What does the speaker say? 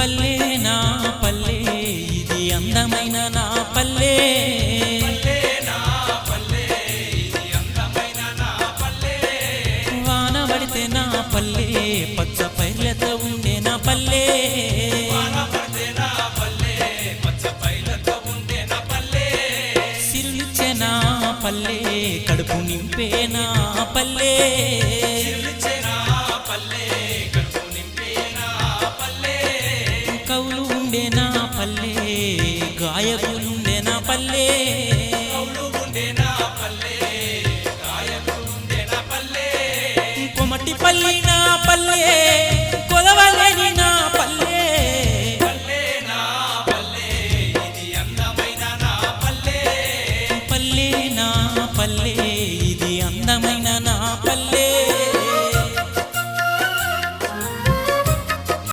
పల్లె నా పల్లె ఇది అందమైన నా పల్లె వాన పడితే నా పల్లె పచ్చ పైర్లతో ఉండే నా పల్లె సిరులిచ్చే నా పల్లె కడుపు నింపే నా పల్లె కవులు ఉండే నా పల్లె గాయకులుండే నా పల్లె కొమటి పల్లి నా పల్లె